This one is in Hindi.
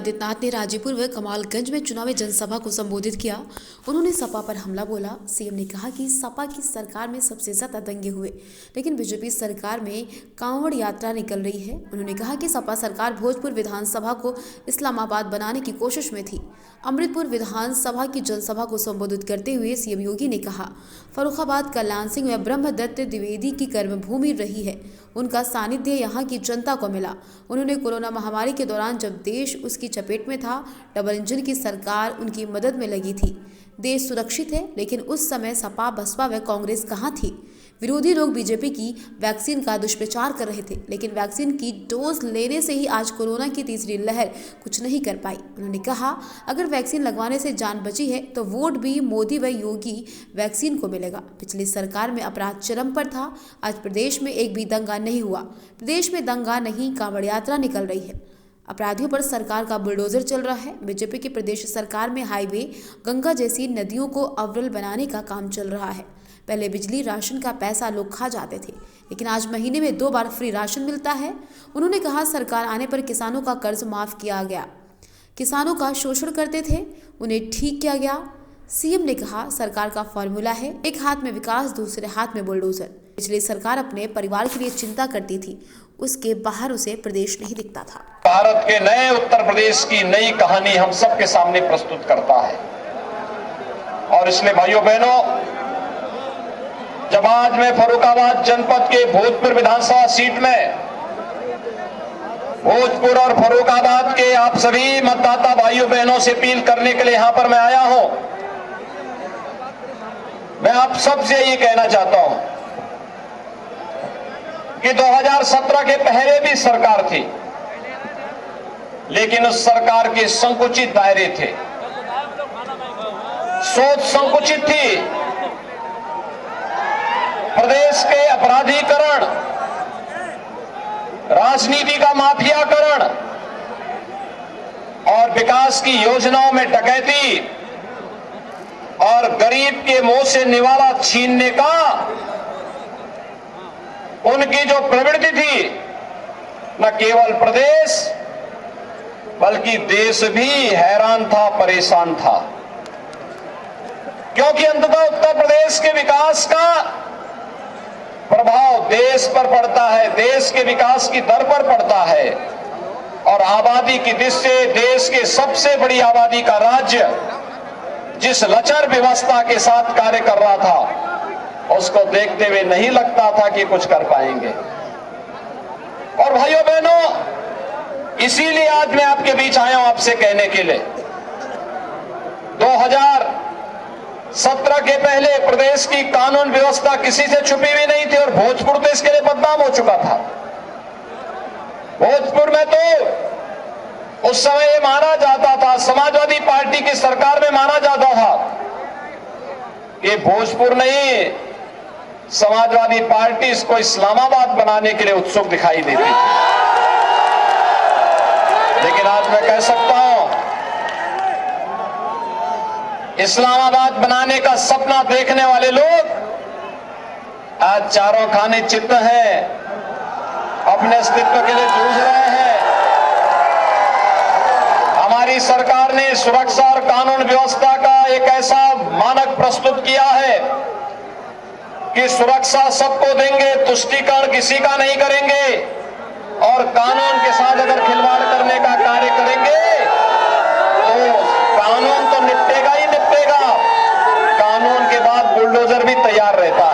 आदित्यनाथ ने राजीपुर व कमालगंज में चुनावी जनसभा को संबोधित किया। उन्होंने सपा पर हमला बोला। सीएम ने कहा कि सपा की सरकार में सबसे ज्यादा दंगे हुए, लेकिन बीजेपी सरकार में कांवड़ यात्रा निकल रही है। उन्होंने कहा कि सपा सरकार भोजपुर विधानसभा को इस्लामाबाद बनाने की कोशिश में थी। अमृतपुर विधानसभा की जनसभा को संबोधित करते हुए सीएम योगी ने कहा, फर्रुखाबाद कल्याण सिंह व ब्रह्मदत्त द्विवेदी की कर्मभूमि रही है। उनका सानिध्य यहाँ की जनता को मिला। उन्होंने कोरोना महामारी के दौरान जब देश उसकी चपेट में था, डबल इंजन की सरकार उनकी मदद में लगी थी। देश सुरक्षित है, लेकिन उस समय सपा, बसपा व कांग्रेस कहाँ थी? विरोधी लोग बीजेपी की वैक्सीन का दुष्प्रचार कर रहे थे, लेकिन वैक्सीन की डोज लेने से ही आज कोरोना की तीसरी लहर कुछ नहीं कर पाई। उन्होंने कहा, अगर वैक्सीन लगवाने से जान बची है तो वोट भी मोदी व योगी वैक्सीन को मिलेगा। पिछली सरकार में अपराध चरम पर था। आज प्रदेश में एक भी दंगा नहीं हुआ। प्रदेश में दंगा नहीं, कांवड़ यात्रा निकल रही है। अपराधियों पर सरकार का बुलडोजर चल रहा है। बीजेपी की प्रदेश सरकार में हाईवे, गंगा जैसी नदियों को अव्वल बनाने का काम चल रहा है। पहले बिजली, राशन का पैसा लोग खा जाते थे, लेकिन आज महीने में 2 बार फ्री राशन मिलता है। उन्होंने कहा, सरकार आने पर किसानों का कर्ज माफ किया गया। किसानों का शोषण करते थे, उन्हें ठीक किया गया। सीएम ने कहा, सरकार का फॉर्मूला है, एक हाथ में विकास, दूसरे हाथ में बुलडोजर। पिछली सरकार अपने परिवार के लिए चिंता करती थी, उसके बाहर उसे प्रदेश नहीं दिखता था। भारत के नए उत्तर प्रदेश की नई कहानी हम सबके सामने प्रस्तुत करता है। और इसलिए भाइयों बहनों, जब आज मैं फर्रुखाबाद जनपद के भोजपुर विधानसभा सीट में भोजपुर और फर्रुखाबाद के आप सभी मतदाता भाइयों बहनों से अपील करने के लिए यहां पर मैं आया हूं, मैं आप सबसे ये कहना चाहता हूं कि 2017 के पहले भी सरकार थी, लेकिन उस सरकार के संकुचित दायरे थे, सोच संकुचित थी। प्रदेश के अपराधीकरण, राजनीति का माफियाकरण और विकास की योजनाओं में डकैती और गरीब के मुंह से निवाला छीनने का उनकी जो प्रवृत्ति थी, न केवल प्रदेश बल्कि देश भी हैरान था, परेशान था। क्योंकि अंततः उत्तर प्रदेश के विकास का प्रभाव देश पर पड़ता है, देश के विकास की दर पर पड़ता है। और आबादी की दृष्टि से देश के सबसे बड़ी आबादी का राज्य जिस लचर व्यवस्था के साथ कार्य कर रहा था, उसको देखते हुए नहीं लगता था कि कुछ कर पाएंगे। और भाइयों बहनों, इसीलिए आज मैं आपके बीच आया हूं आपसे कहने के लिए, 2017 के पहले प्रदेश की कानून व्यवस्था किसी से छुपी हुई नहीं थी और भोजपुर तो इसके लिए बदनाम हो चुका था। भोजपुर में तो उस समय ये माना जाता था, समाजवादी पार्टी की सरकार में माना जाता था कि भोजपुर नहीं, समाजवादी पार्टी इसको इस्लामाबाद बनाने के लिए उत्सुक दिखाई देती थी। लेकिन आज मैं कह सकता हूं, इस्लामाबाद बनाने का सपना देखने वाले लोग आज चारों खाने चित्त हैं, अपने अस्तित्व के लिए जूझ रहे हैं। हमारी सरकार ने सुरक्षा और कानून व्यवस्था का एक ऐसा मानक प्रस्तुत किया है कि सुरक्षा सबको देंगे, तुष्टीकरण किसी का नहीं करेंगे, और कानून के साथ अगर खिलवाड़ करने का कार्य करेंगे तो कानून तो निपटेगा ही निपटेगा, कानून के बाद बुलडोजर भी तैयार रहता है।